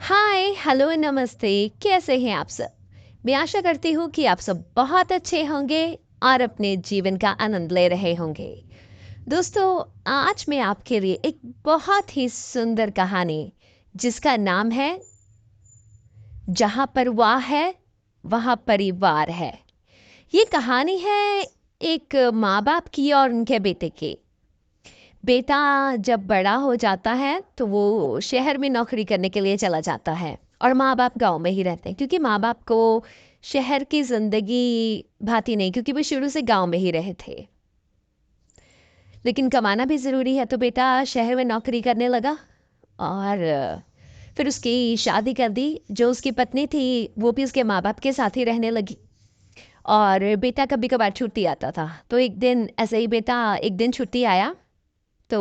Hi hello नमस्ते। कैसे हैं आप सब? मैं आशा करती हूँ कि आप सब बहुत अच्छे होंगे और अपने जीवन का आनंद ले रहे होंगे। दोस्तों, आज मैं आपके लिए एक बहुत ही सुंदर कहानी जिसका नाम है जहाँ पर वाह है वहाँ परिवार है। ये कहानी है एक माँ बाप की और उनके बेटे की। बेटा जब बड़ा हो जाता है तो वो शहर में नौकरी करने के लिए चला जाता है और माँ बाप गांव में ही रहते हैं, क्योंकि माँ बाप को शहर की जिंदगी भाती नहीं, क्योंकि वो शुरू से गांव में ही रहे थे। लेकिन कमाना भी ज़रूरी है, तो बेटा शहर में नौकरी करने लगा और फिर उसकी शादी कर दी। जो उसकी पत्नी थी वो भी उसके माँ बाप के साथ ही रहने लगी और बेटा कभी कभार छुट्टी आता था। तो एक दिन ऐसे ही बेटा एक दिन छुट्टी आया तो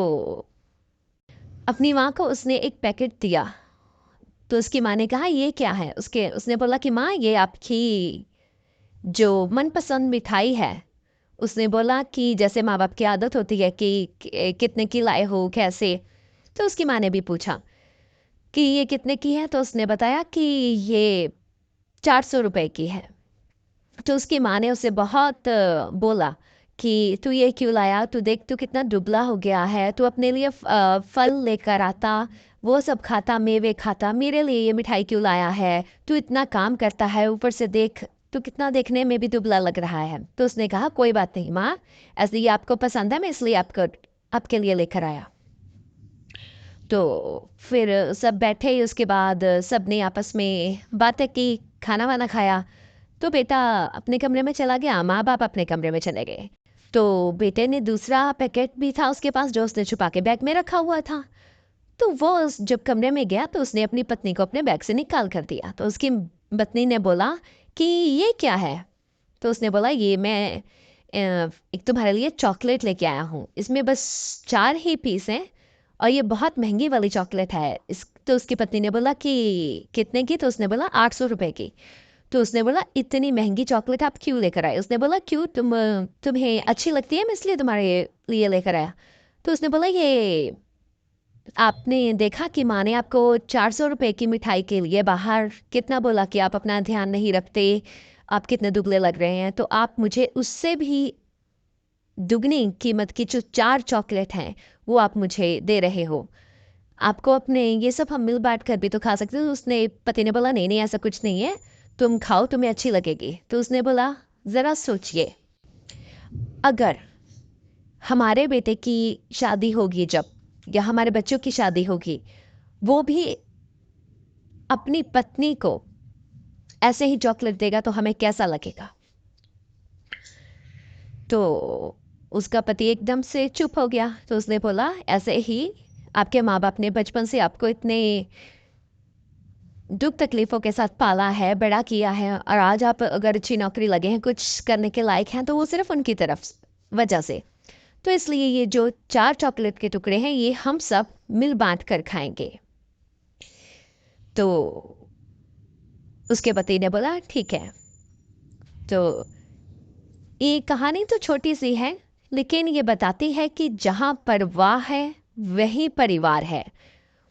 अपनी माँ को उसने एक पैकेट दिया। तो उसकी माँ ने कहा ये क्या है? उसने बोला कि माँ, ये आपकी जो मनपसंद मिठाई है। उसने बोला कि जैसे माँ बाप की आदत होती है कि कितने की लाए हो, कैसे। तो उसकी माँ ने भी पूछा कि ये कितने की है, तो उसने बताया कि ये 400 रुपए की है। तो उसकी माँ ने उसे बहुत बोला कि तू ये क्यों लाया? तू देख, तू कितना दुबला हो गया है। तू अपने लिए फल लेकर आता, वो सब खाता, मेवे खाता, मेरे लिए ये मिठाई क्यों लाया है? तू इतना काम करता है, ऊपर से देख तू कितना देखने में भी दुबला लग रहा है। तो उसने कहा कोई बात नहीं माँ, ऐसे ये आपको पसंद है, मैं इसलिए आपको आपके लिए लेकर आया। तो फिर सब बैठे, उसके बाद सब ने आपस में बातें की, खाना वाना खाया। तो बेटा अपने कमरे में चला गया, माँ बाप अपने कमरे में चले गए। तो बेटे ने दूसरा पैकेट भी था उसके पास जो उसने छुपा के बैग में रखा हुआ था। तो वो जब कमरे में गया तो उसने अपनी पत्नी को अपने बैग से निकाल कर दिया। तो उसकी पत्नी ने बोला कि ये क्या है? तो उसने बोला ये मैं एक तुम्हारे लिए चॉकलेट लेके आया हूँ, इसमें बस 4 ही पीस हैं और ये बहुत महंगी वाली चॉकलेट है। इस तो उसकी पत्नी ने बोला कि कितने की? तो उसने बोला 800 रुपए की। तो उसने बोला इतनी महंगी चॉकलेट आप क्यों लेकर आए? उसने बोला क्यों, तुम्हें अच्छी लगती है, मैं इसलिए तुम्हारे लिए लेकर आया। तो उसने बोला ये आपने देखा कि माँ ने आपको 400 रुपए की मिठाई के लिए बाहर कितना बोला कि आप अपना ध्यान नहीं रखते, आप कितने दुबले लग रहे हैं, तो आप मुझे उससे भी दुगनी कीमत की जो 4 चॉकलेट हैं वो आप मुझे दे रहे हो। आपको अपने ये सब हम मिल बांट कर भी तो खा सकते हो। तो उसने पति ने बोला नहीं नहीं, ऐसा कुछ नहीं है, तुम खाओ, तुम्हें अच्छी लगेगी। तो उसने बोला ज़रा सोचिए, अगर हमारे बेटे की शादी होगी जब, या हमारे बच्चों की शादी होगी, वो भी अपनी पत्नी को ऐसे ही चॉकलेट देगा तो हमें कैसा लगेगा? तो उसका पति एकदम से चुप हो गया। तो उसने बोला ऐसे ही आपके माँ बाप ने बचपन से आपको इतने दुख तकलीफों के साथ पाला है, बड़ा किया है, और आज आप अगर अच्छी नौकरी लगे हैं, कुछ करने के लायक हैं, तो वो सिर्फ उनकी तरफ वजह से। तो इसलिए ये जो 4 चॉकलेट के टुकड़े हैं ये हम सब मिल बांट कर खाएंगे। तो उसके पति ने बोला ठीक है। तो ये कहानी तो छोटी सी है, लेकिन ये बताती है कि जहाँ परवाह है वहीं परिवार है।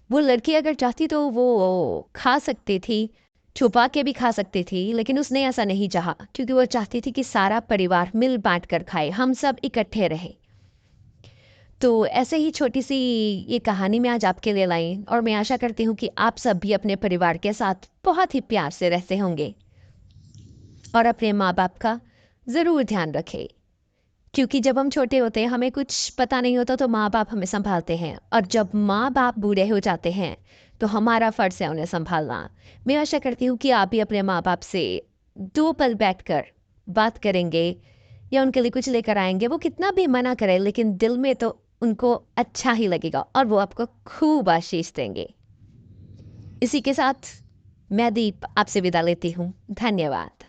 वो लड़की अगर चाहती तो वो खा सकती थी, छुपा के भी खा सकती थी, लेकिन उसने ऐसा नहीं चाहा, क्योंकि वो चाहती थी कि सारा परिवार मिल बांट कर खाए, हम सब इकट्ठे रहे। तो ऐसे ही छोटी सी ये कहानी मैं आज आपके लिए लाई, और मैं आशा करती हूँ कि आप सब भी अपने परिवार के साथ बहुत ही प्यार से रहते होंगे और अपने माँ बाप का ज़रूर ध्यान रखें। क्योंकि जब हम छोटे होते हैं हमें कुछ पता नहीं होता, तो माँ बाप हमें संभालते हैं, और जब माँ बाप बूढ़े हो जाते हैं तो हमारा फ़र्ज़ है उन्हें संभालना। मैं आशा करती हूँ कि आप भी अपने माँ बाप से 2 पल बैठकर बात करेंगे या उनके लिए कुछ लेकर आएंगे। वो कितना भी मना करें लेकिन दिल में तो उनको अच्छा ही लगेगा और वो आपको खूब आशीष देंगे। इसी के साथ मैं दीप आपसे विदा लेती हूँ। धन्यवाद।